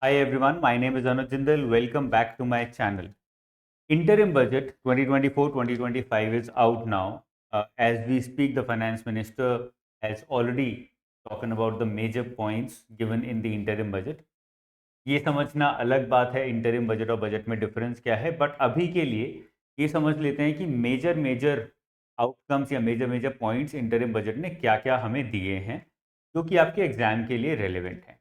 Hi everyone, my name is Anuj Jindal. Welcome back to my channel. Interim budget 2024-2025 is out now. As we speak, the finance minister has already talked about the major points given in the interim budget. ये समझना अलग बात है interim budget और budget में difference क्या है, but अभी के लिए ये समझ लेते हैं कि मेजर मेजर आउटकम्स या major major points interim budget ने क्या क्या हमें दिए हैं जो कि आपके एग्जाम के लिए रेलेवेंट हैं।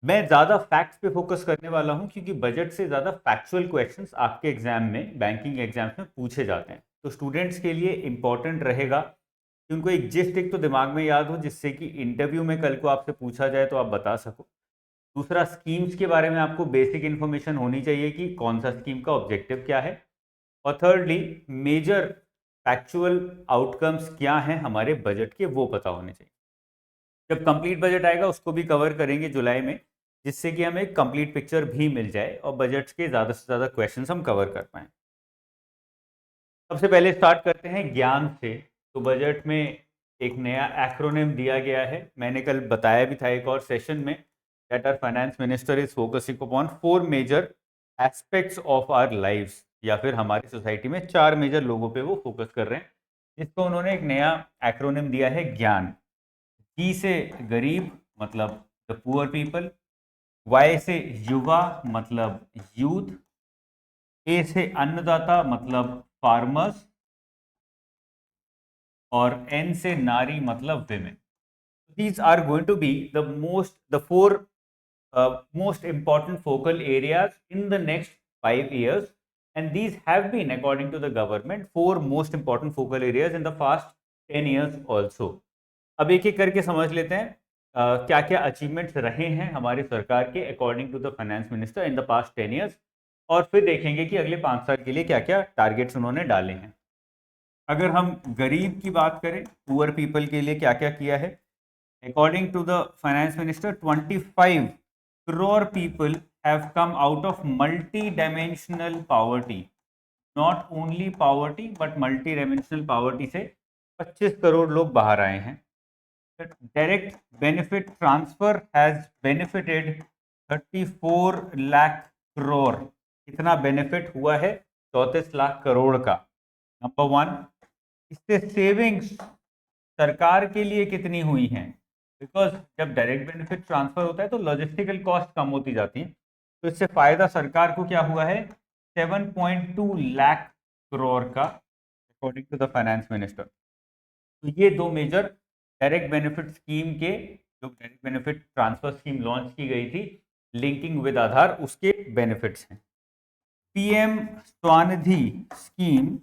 मैं ज़्यादा फैक्ट्स पे फोकस करने वाला हूं क्योंकि बजट से ज़्यादा फैक्चुअल क्वेश्चंस आपके एग्जाम में, बैंकिंग एग्जाम्स में पूछे जाते हैं। तो स्टूडेंट्स के लिए इंपॉर्टेंट रहेगा कि उनको एक जिस्ट एक तो दिमाग में याद हो, जिससे कि इंटरव्यू में कल को आपसे पूछा जाए तो आप बता सको। दूसरा, स्कीम्स के बारे में आपको बेसिक इन्फॉर्मेशन होनी चाहिए कि कौन सा स्कीम का ऑब्जेक्टिव क्या है। और थर्डली, मेजर फैक्चुअल आउटकम्स क्या हैं हमारे बजट के, वो पता होने चाहिए। जब कंप्लीट बजट आएगा उसको भी कवर करेंगे जुलाई में, जिससे कि हमें कंप्लीट पिक्चर भी मिल जाए और बजट के ज़्यादा से ज़्यादा क्वेश्चंस हम कवर कर पाएँ। सबसे पहले स्टार्ट करते हैं ज्ञान से। तो बजट में एक नया एक्रोनिम दिया गया है। मैंने कल बताया भी था एक और सेशन में that our finance minister is focusing upon 4 major aspects of our lives, या फिर हमारी सोसाइटी में 4 मेजर लोगों पे वो फोकस कर रहे हैं, जिसको उन्होंने एक नया एक्रोनिम दिया है ज्ञान। जी से गरीब मतलब द पुअर पीपल, वाई से युवा मतलब यूथ, ए से अन्नदाता मतलब फार्मर्स, और एन से नारी मतलब women. These are going to be the four most important focal areas in the next 5 years, and these have been, according to the government, 4 most important focal areas in the past 10 years also. अब एक एक करके समझ लेते हैं क्या क्या achievements रहे हैं हमारी सरकार के according to the finance minister in the past 10 years, और फिर देखेंगे कि अगले 5 साल के लिए क्या क्या टारगेट्स उन्होंने डाले हैं। अगर हम गरीब की बात करें, पुअर पीपल के लिए क्या क्या किया है, according to the finance minister 25 crore people have come out of multi-dimensional poverty. Not only poverty but multi-dimensional poverty से 25 करोड़ लोग बाहर आए हैं। Direct benefit transfer has benefited 34 lakh crore. कितना बेनिफिट हुआ है? 34 लाख करोड़ का। Number one. इससे सेविंग्स सरकार के लिए कितनी हुई हैं? बिकॉज जब डायरेक्ट बेनिफिट ट्रांसफर होता है तो लॉजिस्टिकल कॉस्ट कम होती जाती है, तो इससे फायदा सरकार को क्या हुआ है? 7.2 लाख करोड़ का, according to the finance minister. तो ये दो मेजर डायरेक्ट बेनिफिट स्कीम के, जो direct benefit transfer scheme launch की गई थी लिंकिंग विद आधार, उसके बेनिफिट्स हैं। पीएम स्वनिधि स्कीम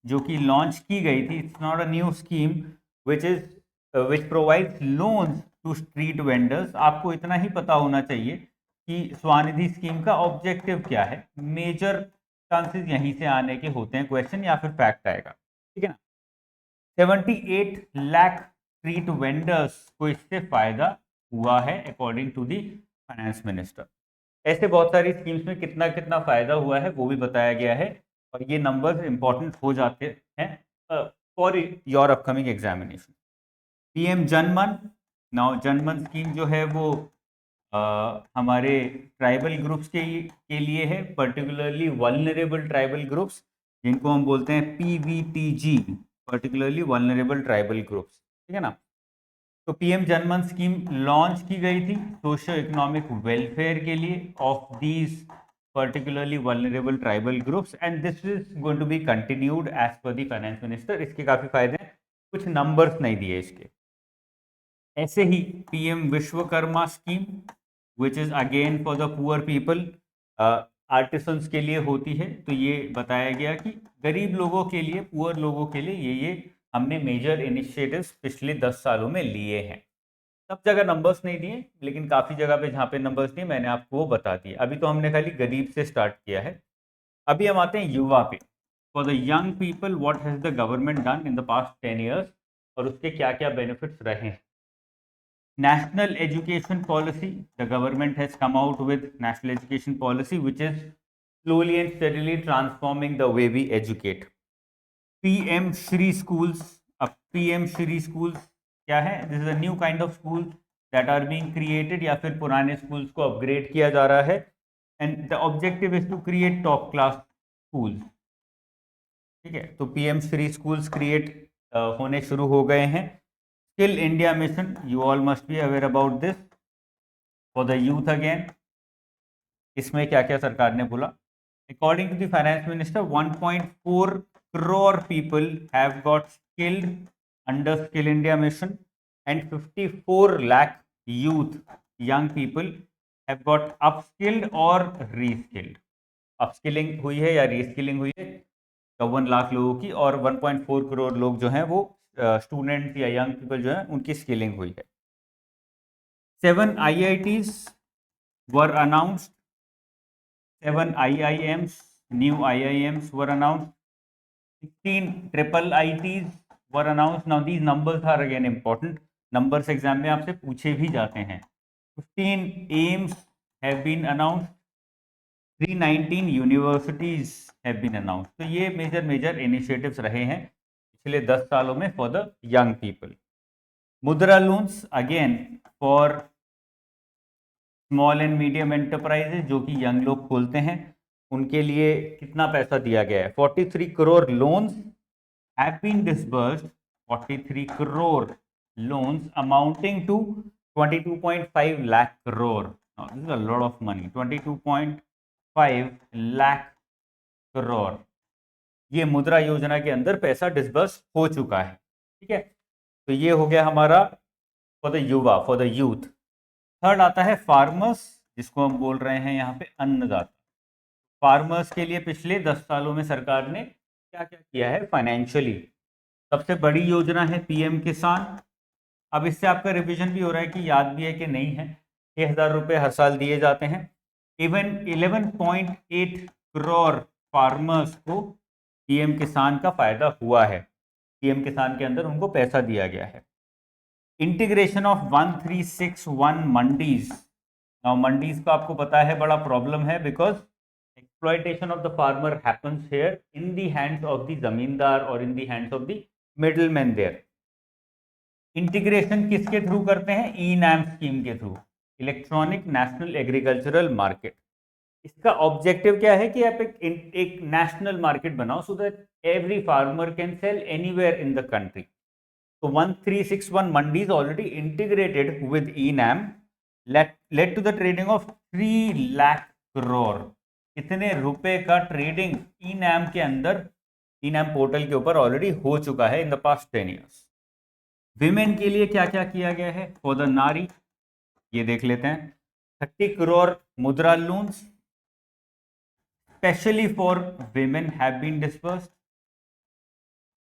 जो कि लॉन्च की गई थी, it's not a new scheme which provides loans to street vendors. आपको इतना ही पता होना चाहिए कि स्वनिधि स्कीम का ऑब्जेक्टिव क्या है। मेजर चांसेस यहीं से आने के होते हैं क्वेश्चन, या फिर फैक्ट आएगा, ठीक है ना। 78 लाख स्ट्रीट वेंडर्स को इससे फायदा हुआ है according to the finance minister. ऐसे बहुत सारी स्कीम्स में कितना कितना फायदा हुआ है वो भी बताया गया है, और ये नंबर्स इंपॉर्टेंट हो जाते हैं for your upcoming examination. PM Janman, now Janman scheme जो है वो हमारे ट्राइबल ग्रुप्स के लिए है, पर्टिकुलरली वल्नरेबल ट्राइबल ग्रुप्स, जिनको हम बोलते हैं PVTG, particularly vulnerable tribal groups, ठीक है ना। तो पीएम जनमन स्कीम लॉन्च की गई थी सोशो इकोनॉमिक वेलफेयर के लिए of these particularly vulnerable tribal groups, and this is going to be continued as per the finance minister. इसके काफी फायदे हैं, कुछ नंबर्स नहीं दिए इसके। ऐसे ही PM Vishwakarma scheme which is again for the poor people, artisans के लिए होती है। तो ये बताया गया कि गरीब लोगों के लिए, पुअर लोगों के लिए ये हमने मेजर इनिशिएटिव्स पिछले 10 सालों में लिए हैं। सब जगह नंबर्स नहीं दिए, लेकिन काफ़ी जगह पे जहाँ पे नंबर्स दिए मैंने आपको वो बता दिए। अभी तो हमने खाली गरीब से स्टार्ट किया है। अभी हम आते हैं युवा पे। For the young people what has the government done in the past 10 years, और उसके क्या क्या बेनिफिट्स रहे हैं। National education policy, the government has come out with national education policy which is slowly and steadily transforming the way we educate. PM Shri schools, अब PM Shri schools क्या है? This is a new kind of school that are being created, या फिर पुराने schools को upgrade किया जा रहा है, and the objective is to create top class schools. ठीक है, तो पीएम श्री स्कूल्स क्रिएट होने शुरू हो गए हैं। Skill India mission, you all must be aware about this, for the youth again. इसमें क्या क्या सरकार ने बोला? According to the finance minister 1.4 crore people have got skilled under skill India mission and 54 lakh youth young people have got upskilled और रीस्किल्ड। Upskilling हुई है या रीस्किलिंग हुई है 54 लाख लोगों की, और 1.4 करोड़ लोग जो हैं वो स्टूडेंट या यंग पीपल जो हैं उनकी स्किलिंग हुई है। 7 IITs were announced, 7 IIMs, new IIMs were announced, 16 triple ITs were announced. Now these numbers are again important. Numbers exam में आपसे पूछे भी जाते हैं। 15 AIMS have been announced, 319 universities have been announced. तो ये मेजर इनिशिएटिव्स रहे हैं पिछले 10 सालों में फॉर द यंग पीपल। मुद्रा loans again for small and medium enterprises, जो कि यंग लोग खोलते हैं, उनके लिए कितना पैसा दिया गया है? 43 crore loans have been disbursed, 43 crore loans amounting to 22.5 lakh crore. Now, this is a lot of money. 22.5 lakh crore ये मुद्रा योजना के अंदर पैसा डिसबर्स हो चुका है। ठीक है, तो ये हो गया हमारा फॉर द युवा, फॉर द यूथ। थर्ड आता है फार्मर्स, जिसको हम बोल रहे हैं यहाँ पे अन्नदाता। फार्मर्स के लिए पिछले 10 सालों में सरकार ने क्या क्या किया है फाइनेंशियली? सबसे बड़ी योजना है पीएम किसान। अब इससे आपका रिवीजन भी हो रहा है कि याद भी है कि नहीं है। 6,000 रुपये हर साल दिए जाते हैं। इवन 11.8 करोड़ फार्मर्स को पीएम किसान का फायदा हुआ है। पीएम किसान के अंदर उनको पैसा दिया गया है। Integration of 1361 mandis. Now mandis का आपको पता है बड़ा प्रॉब्लम है, because exploitation of the farmer happens here in the hands of the zamindar और in the hands of the middleman there. Integration किसके थ्रू करते हैं? ई नैम स्कीम के through, electronic national agricultural market. इसका ऑब्जेक्टिव क्या है कि आप एक नेशनल मार्केट बनाओ so that every farmer can sell anywhere in the country. तो 1361 mandis already integrated with e NAM led to the trading of 3 lakh crore. इतने रुपए का ट्रेडिंग ई नैम के अंदर, ई नैम पोर्टल के ऊपर ऑलरेडी हो चुका है इन द पास्ट 10 ईयर्स। विमेन के लिए क्या क्या किया गया है फॉर द नारी, ये देख लेते हैं। 30 crore Mudra loans specially for women have been disbursed.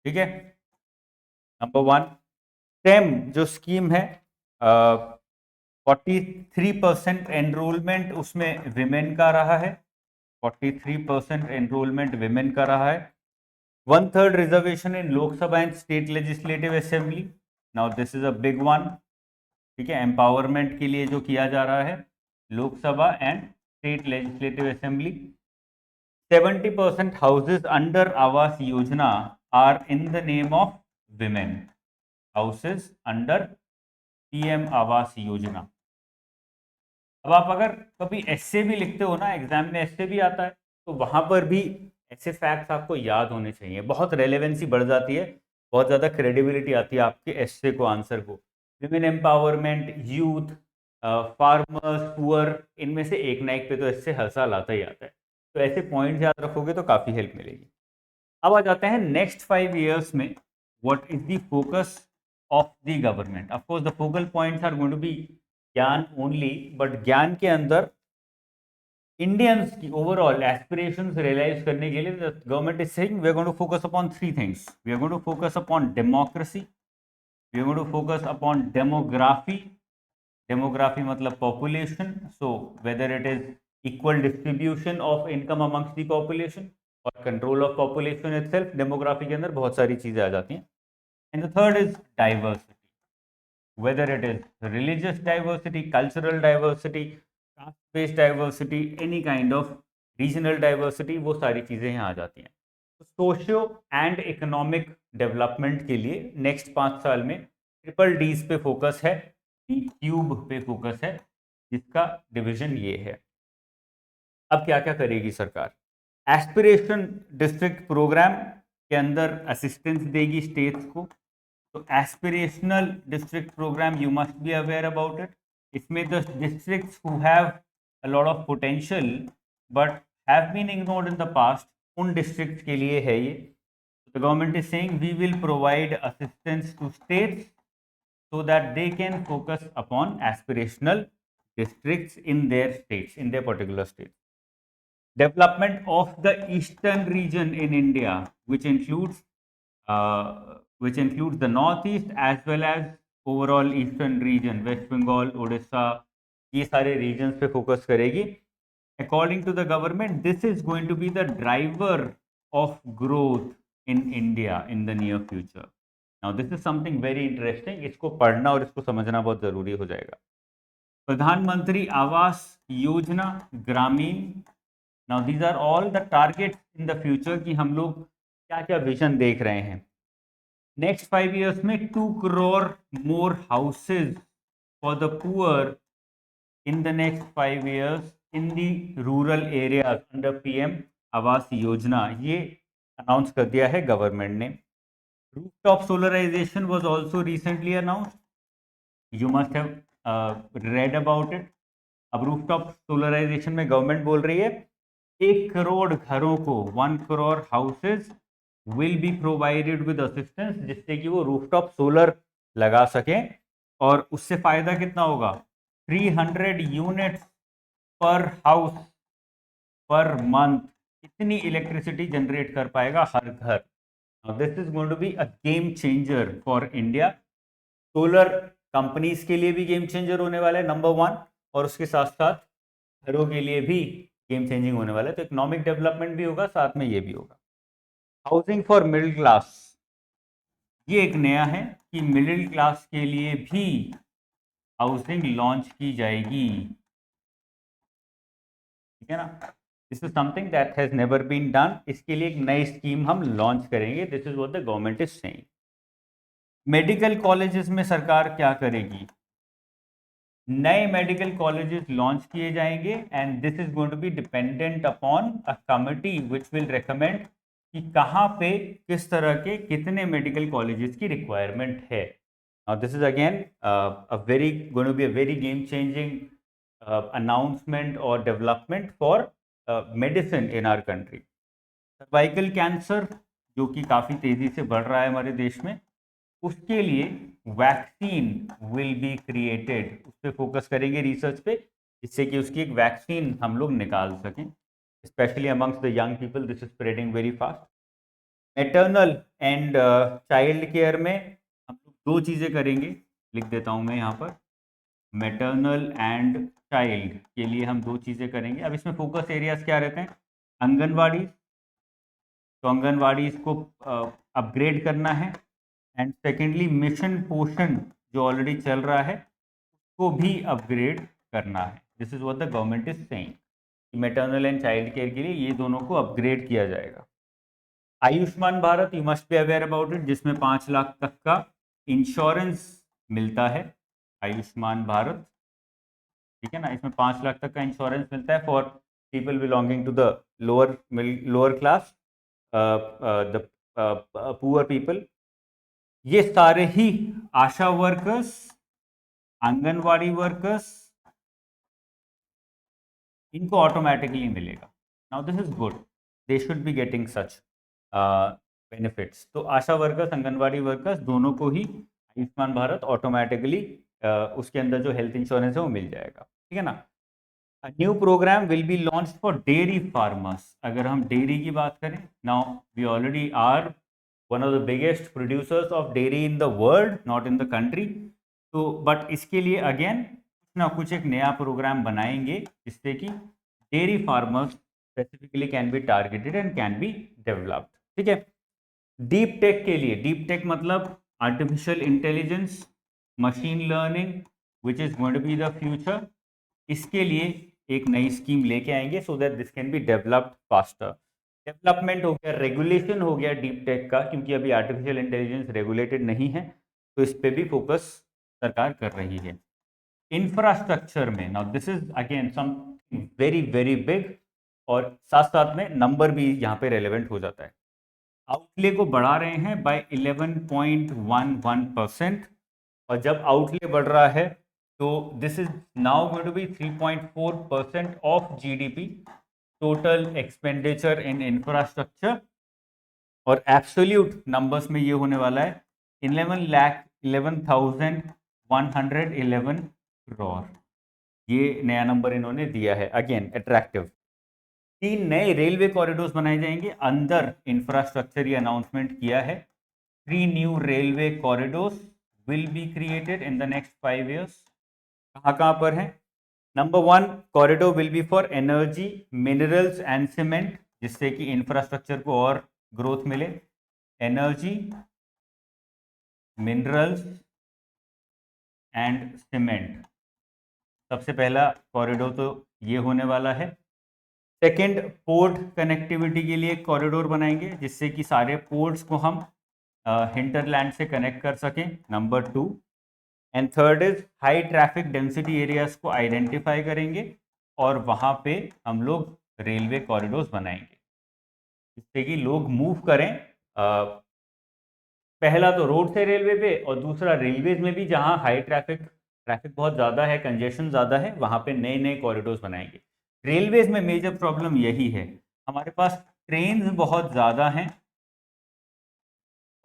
ठीक है, नंबर 1 स्टेम जो स्कीम है, 43% एनरोलमेंट उसमें विमेन का रहा है। 43% एनरोलमेंट विमेन का रहा है। 1/3 reservation in Lok Sabha and state legislative assembly. Now this is a big one. ठीक है, एम्पावरमेंट के लिए जो किया जा रहा है Lok Sabha and state legislative assembly. 70% houses under Awas Yojana are in the name of women. Houses under PM Awas Yojana. अब आप अगर कभी एस्से भी लिखते हो ना, एग्जाम में एस्से भी आता है, तो वहां पर भी ऐसे फैक्ट्स आपको याद होने चाहिए। बहुत रेलेवेंसी बढ़ जाती है, बहुत ज़्यादा क्रेडिबिलिटी आती है आपके एस्से को, आंसर को। Women empowerment, youth, farmers, poor, इनमें से एक ना एक पे तो एस्से हर साल आता ही आता है। तो ऐसे पॉइंट्स याद रखोगे तो काफ़ी हेल्प मिलेगी। अब आ जाते हैं नेक्स्ट 5 ईयर्स में what is the focus of the government. Of course the focal points are going to be Gyan only, but Gyan के अंदर इंडियंस की ओवरऑल एस्पिरेशंस रियलाइज करने के लिए government is saying we are going to focus upon 3 things. We are going to focus upon democracy, we are going to focus upon demography. Demography मतलब population, so whether it is equal distribution of income amongst the population और control of population itself. Demography के अंदर बहुत सारी चीजें आ जाती हैं। And the third is diversity, whether it is religious diversity, cultural diversity, caste based diversity, any kind of regional diversity, वो सारी चीज़ें यहाँ आ जाती हैं। तो सोशियो एंड इकोनॉमिक डेवलपमेंट के लिए नेक्स्ट 5 साल में ट्रिपल डीज पे फोकस है। क्यूब पे फोकस है, जिसका डिवीजन ये है। अब क्या क्या करेगी सरकार? एस्पिरेशन डिस्ट्रिक्ट प्रोग्राम के अंदर असिस्टेंस देगी स्टेट्स को। तो aspirational district programme, you must be aware about it. इसमें the districts who have a lot of potential but have been ignored in the past, उन डिस्ट्रिक्ट्स के लिए है ये। The government is saying we will provide assistance to states so that they can focus upon aspirational districts in their states, in their particular states. Development of the eastern region in India, which includes the northeast as well as overall eastern region, West Bengal, Odisha, ये सारे regions पे focus करेगी. According to the government, this is going to be the driver of growth in India in the near future. Now this is something very interesting. इसको पढ़ना और इसको समझना बहुत जरूरी हो जाएगा। प्रधानमंत्री आवास योजना ग्रामीण। Now these are all the targets in the future कि हम लोग क्या क्या विजन देख रहे हैं। नेक्स्ट 5 years में 2 crore more houses for the poor in the next 5 years in the rural areas under PM Awas Yojana, ये अनाउंस कर दिया है गवर्नमेंट ने। Rooftop solarization was also recently announced. You must have read about it. अब rooftop solarization में government बोल रही है 1 करोड़ घरों को, 1 crore houses will be provided with assistance, जिससे कि वो रूफटॉप सोलर लगा सकें। और उससे फायदा कितना होगा? 300 यूनिट्स पर हाउस पर मंथ, इतनी इलेक्ट्रिसिटी जनरेट कर पाएगा हर घर। This is going to be a game changer for India. Solar companies के लिए भी गेम चेंजर होने वाला है नंबर 1, और उसके साथ साथ घरों के लिए भी गेम चेंजिंग होने वाला है। तो इकोनॉमिक डेवलपमेंट भी होगा, साथ में ये भी होगा। हाउसिंग फॉर मिडिल क्लास, ये एक नया है कि मिडिल क्लास के लिए भी हाउसिंग लॉन्च की जाएगी, ठीक है ना। This is something that has never been done. इसके लिए एक नई स्कीम हम लॉन्च करेंगे। This is what the government is saying. Medical colleges में सरकार क्या करेगी? नए मेडिकल कॉलेजेस लॉन्च किए जाएंगे and this is going to be dependent upon a committee which will recommend कि कहाँ पे किस तरह के कितने मेडिकल कॉलेजेस की रिक्वायरमेंट है। This is again a very going to be a very game changing announcement or development for medicine in our country. Cervical cancer जो कि काफ़ी तेज़ी से बढ़ रहा है हमारे देश में, उसके लिए वैक्सीन विल बी क्रिएटेड। उस पर फोकस करेंगे रिसर्च पे, जिससे कि उसकी एक वैक्सीन हम लोग निकाल सकें। Specially amongst the young people this is spreading very fast. Maternal and child care में हम लोग 2 चीज़ें करेंगे, लिख देता हूँ मैं यहाँ पर। मैटरनल एंड चाइल्ड के लिए हम 2 चीज़ें करेंगे। अब इसमें फोकस एरियाज क्या रहते हैं? आंगनवाड़ी, तो आंगनवाड़ी को अपग्रेड करना है। एंड सेकेंडली मिशन पोषण जो ऑलरेडी चल रहा है उसको भी अपग्रेड करना है। This is what the government is saying. Maternal and child care के लिए ये दोनों को अपग्रेड किया जाएगा। Ayushman Bharat, you must be aware about it, जिसमें 5 लाख तक का इंश्योरेंस मिलता है। आयुष्मान भारत, ठीक है ना, इसमें 5 लाख तक का इंश्योरेंस मिलता है for people belonging to the lower class, the poor people. ये सारे ही आशा वर्कर्स, आंगनवाड़ी वर्कर्स, इनको ऑटोमेटिकली मिलेगा। Now this is good, they should be getting such benefits. तो आशा वर्कर्स, आंगनवाड़ी वर्कर्स दोनों को ही आयुष्मान भारत ऑटोमेटिकली उसके अंदर जो हेल्थ इंश्योरेंस है वो मिल जाएगा, ठीक है ना। A new program will be launched for dairy farmers. अगर हम डेयरी की बात करें, now we already are one of the biggest producers of dairy in the world, not in the country. तो बट इसके लिए अगेन कुछ ना कुछ एक नया प्रोग्राम बनाएंगे जिससे कि dairy farmers specifically can be targeted and can be developed, ठीक है। डीप टेक के लिए, डीप टेक मतलब artificial intelligence, machine learning which is going to be the future. इसके लिए एक नई स्कीम लेके आएंगे so that this can be developed faster. Development हो गया, रेगुलेशन हो गया डीप टेक का, क्योंकि अभी आर्टिफिशियल इंटेलिजेंस रेगुलेटेड नहीं है, तो इस पे भी फोकस सरकार कर रही है। इंफ्रास्ट्रक्चर में, now this is again something very very big, और साथ साथ में नंबर भी यहाँ पे रेलेवेंट हो जाता है। आउटले को बढ़ा रहे हैं बाय 11.11%, और जब आउटले बढ़ रहा है तो this is now going to be 3.4% of GDP, total expenditure in infrastructure, और एब्सोल्यूट नंबर्स में ये होने वाला है 11,11,111 करोड़। ये नया नंबर इन्होंने दिया है, अगेन अट्रैक्टिव। 3 नए रेलवे कॉरिडोर्स बनाए जाएंगे अंदर इंफ्रास्ट्रक्चर, ये अनाउंसमेंट किया है। 3 new railway corridors will be created in the next 5 years। कहाँ कहाँ पर है? Number 1 corridor will be for energy, minerals and cement, जिससे कि इंफ्रास्ट्रक्चर को और ग्रोथ मिले। एनर्जी, मिनरल्स एंड सीमेंट, सबसे पहला कॉरिडोर तो ये होने वाला है। सेकंड, पोर्ट कनेक्टिविटी के लिए कॉरिडोर बनाएंगे, जिससे कि सारे पोर्ट्स को हम हिंटरलैंड से कनेक्ट कर सकें, number 2। And third is high traffic density areas को आइडेंटिफाई करेंगे और वहाँ पे हम लोग रेलवे कॉरिडोर्स बनाएंगे, जिससे कि लोग मूव करें, पहला तो रोड से रेलवे पे, और दूसरा रेलवेज में भी जहाँ हाई ट्रैफिक बहुत ज़्यादा है, कंजेशन ज़्यादा है, वहाँ पे नए नए कॉरिडोर्स बनाएंगे। रेलवेज में मेजर प्रॉब्लम यही है, हमारे पास ट्रेन बहुत ज़्यादा हैं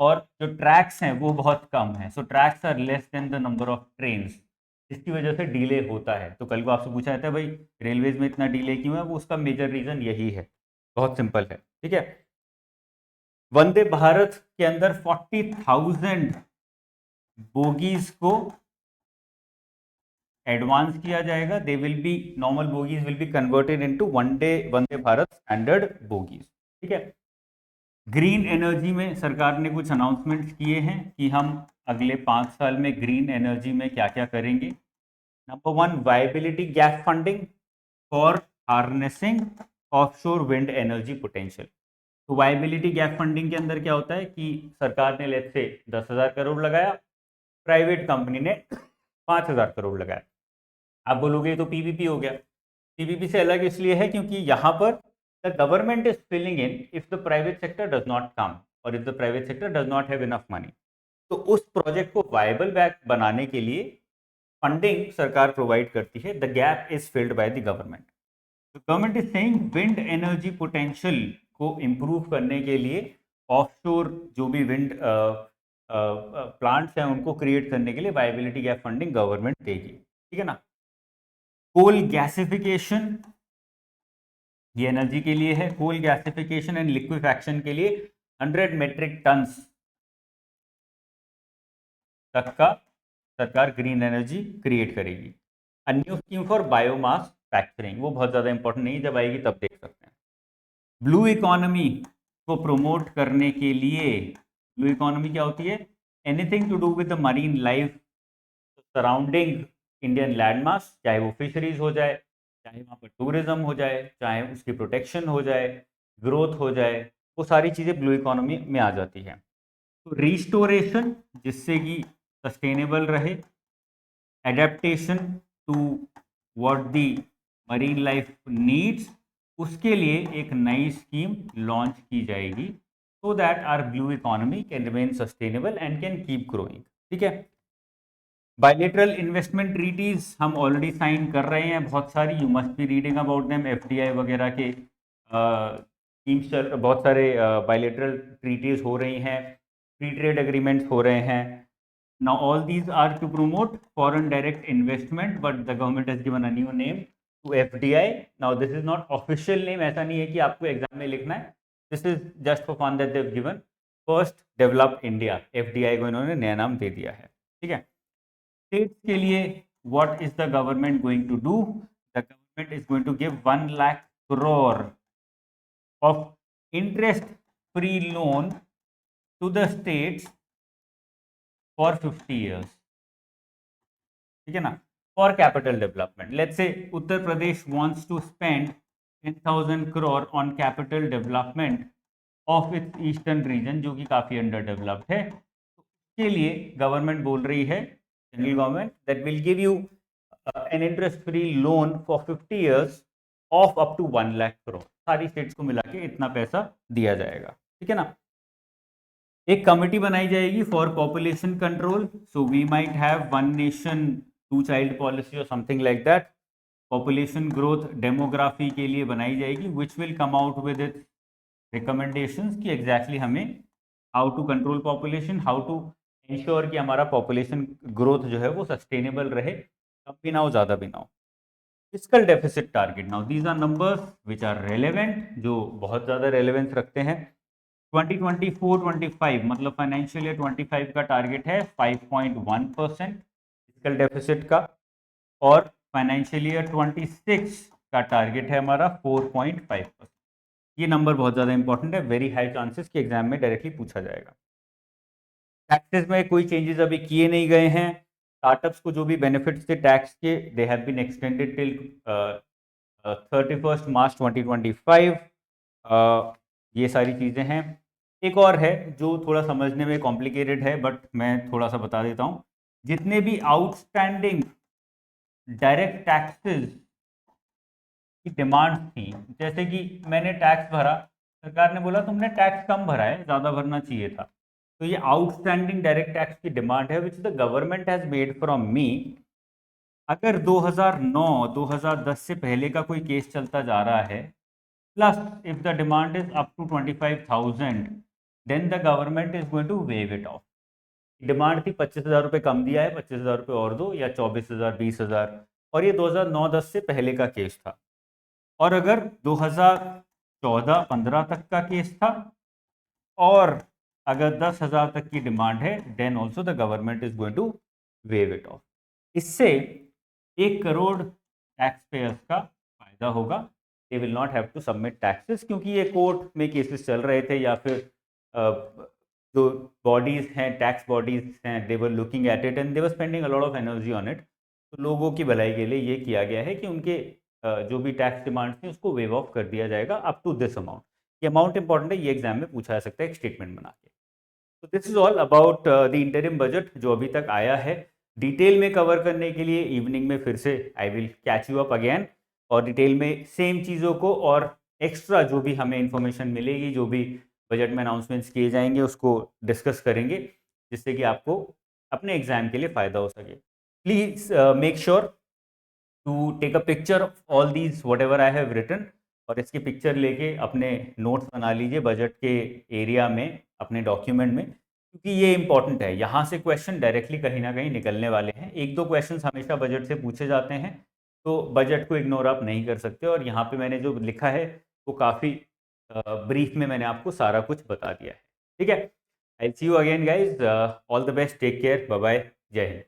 और जो ट्रैक्स हैं वो बहुत कम है। So tracks are less than the number of trains, जिसकी वजह से डिले होता है। तो कल को आपसे पूछा जाता है भाई रेलवेज में इतना डिले क्यों है, वो उसका मेजर रीज़न यही है, बहुत सिंपल है, ठीक है। वंदे भारत के अंदर 40,000 बोगीज को एडवांस किया जाएगा। They will be, normal bogies will be converted into Vande Bharat standard bogies, ठीक है। ग्रीन एनर्जी में सरकार ने कुछ अनाउंसमेंट्स किए हैं कि हम अगले 5 साल में ग्रीन एनर्जी में क्या क्या करेंगे। Number 1, viability gap funding for harnessing offshore wind energy potential. तो वायबिलिटी गैप फंडिंग के अंदर क्या होता है कि सरकार ने लेट्स से 10,000 करोड़ लगाया, प्राइवेट कंपनी ने 5,000 करोड़ लगाया। आप बोलोगे तो पीपीपी हो गया। पीपीपी से अलग इसलिए है क्योंकि यहाँ पर the government is filling in if the private sector does not come, और if the private sector does not have enough money. तो उस प्रोजेक्ट को वायबल बैक बनाने के लिए फंडिंग सरकार प्रोवाइड करती है। The gap is filled by the government. Government is saying wind energy potential को इम्प्रूव करने के लिए ऑफशोर जो भी विंड प्लांट्स हैं उनको क्रिएट करने के लिए वायबिलिटी गैप फंडिंग गवर्नमेंट देगी, ठीक है ना। कोल गैसिफिकेशन, ये एनर्जी के लिए है। कोल गैसिफिकेशन एंड लिक्विफैक्शन के लिए 100 मेट्रिक टन्स तक का सरकार ग्रीन एनर्जी क्रिएट करेगी। अ new scheme for biomass factoring, वो बहुत ज़्यादा इंपॉर्टेंट नहीं है, जब आएगी तब देख सकते हैं। ब्लू इकोनॉमी को प्रमोट करने के लिए, ब्लू इकोनॉमी क्या होती है? Anything to do with the marine life surrounding Indian landmass, चाहे वो फिशरीज हो जाए, चाहे वहाँ पर टूरिज्म हो जाए, चाहे उसकी प्रोटेक्शन हो जाए, ग्रोथ हो जाए, वो सारी चीज़ें ब्लू इकोनॉमी में आ जाती हैं। तो रिस्टोरेशन, जिससे कि सस्टेनेबल रहे, adaptation to what the marine life needs, उसके लिए एक नई स्कीम लॉन्च की जाएगी so that our blue economy can remain sustainable and can keep growing, ठीक है। बायलेटरल इन्वेस्टमेंट ट्रीटीज हम ऑलरेडी साइन कर रहे हैं बहुत सारी, you must be reading about them. FDI वगैरह के स्कीम्स बहुत सारे बायलेटरल ट्रीटीज हो रही हैं, फ्री ट्रेड एग्रीमेंट्स हो रहे हैं। Now all these are to promote foreign direct investment, but the government has given a new name to FDI. Now this is not official name, ऐसा नहीं है कि आपको एग्जाम में लिखना है, this is just for fun that they have given. First develop India, FDI को इन्होंने नया नाम दे दिया है, ठीक है। स्टेट्स के लिए what is the government going to do? The government is going to give 1 lakh crore of interest free loan to the states for 50 years, ठीक है ना, for capital development. Let's say Uttar Pradesh wants to spend 10,000 crore on capital development of its eastern region, जो कि काफी under developed है। तो उसके लिए गवर्नमेंट बोल रही है, central government, that will give you an interest free loan for 50 years of up to 1 lakh crore. सारी स्टेट्स को मिला के इतना पैसा दिया जाएगा, ठीक है ना। एक कमिटी बनाई जाएगी for population control, so we might have one nation two child policy और something like that. Population growth demography के लिए बनाई जाएगी, which will come out with it recommendations कि एग्जैक्टली हमें how to control population, how to ensure कि हमारा population growth जो है वो सस्टेनेबल रहे, कम भी ना हो ज़्यादा भी ना हो। Fiscal deficit target, now these are numbers which are relevant, जो बहुत ज़्यादा रेलेवेंस रखते हैं। 2024-25 मतलब फाइनेंशियल ईयर 25 का टारगेट है 5.1% फिस्कल डेफिसिट का, और फाइनेंशियल ईयर 26 का टारगेट है हमारा 4.5%। ये नंबर बहुत ज़्यादा इंपॉर्टेंट है, वेरी हाई चांसेस कि एग्जाम में डायरेक्टली पूछा जाएगा। टैक्सेस में कोई चेंजेस अभी किए नहीं गए हैं। स्टार्टअप्स को जो भी बेनिफिट्स थे टैक्स के, they have been extended till 31 March 2025। ये सारी चीज़ें हैं। एक और है जो थोड़ा समझने में कॉम्प्लिकेटेड है, बट मैं थोड़ा सा बता देता हूँ। जितने भी आउटस्टैंडिंग डायरेक्ट टैक्सेस की डिमांड थी, जैसे कि मैंने टैक्स भरा, सरकार ने बोला तुमने टैक्स कम भरा है, ज़्यादा भरना चाहिए था, तो ये आउटस्टैंडिंग डायरेक्ट टैक्स की डिमांड है which the government has made from me. अगर 2009-2010 से पहले का कोई केस चलता जा रहा है, plus if the demand is up to 25,000, then the government is going to waive it off. Demand थी 25,000 रुपये कम दिया है, 25,000 रुपये और दो, या 24,000, 20,000, और ये 2009-10 से पहले का केस था। और अगर 2014-15 तक का केस था, और अगर 10,000 तक की डिमांड है, then also the government is going to waive it off. इससे 1 करोड़ टैक्स पेयर्स का फायदा होगा। They will not have to submit taxes, क्योंकि ये कोर्ट में केसेस चल रहे थे, या फिर जो बॉडीज हैं, टैक्स बॉडीज हैं, they were looking at it and they were spending a lot of energy on it. तो लोगों की भलाई के लिए ये किया गया है कि उनके जो भी टैक्स डिमांड थी उसको वेव ऑफ कर दिया जाएगा अप टू दिस अमाउंट। ये अमाउंट इंपॉर्टेंट है, ये एग्जाम में पूछा जा सकता है एक स्टेटमेंट बना के। तो this is all about the interim budget जो अभी तक आया है। डिटेल में कवर करने के लिए इवनिंग में फिर से I will catch you up again, और डिटेल में सेम चीज़ों को और एक्स्ट्रा जो भी हमें इंफॉर्मेशन मिलेगी, जो भी बजट में अनाउंसमेंट्स किए जाएंगे, उसको डिस्कस करेंगे, जिससे कि आपको अपने एग्जाम के लिए फ़ायदा हो सके। Please make sure to take a picture of all these whatever I have written, और इसकी पिक्चर लेके अपने नोट्स बना लीजिए बजट के एरिया में, अपने डॉक्यूमेंट में, क्योंकि ये इंपॉर्टेंट है। यहाँ से क्वेश्चन डायरेक्टली कहीं ना कहीं निकलने वाले हैं। 1-2 क्वेश्चंस हमेशा बजट से पूछे जाते हैं, तो बजट को इग्नोर आप नहीं कर सकते। और यहाँ पे मैंने जो लिखा है वो काफ़ी ब्रीफ में मैंने आपको सारा कुछ बता दिया है, ठीक है। I see you again guys, all the best, take care, bye bye, जय हिंद।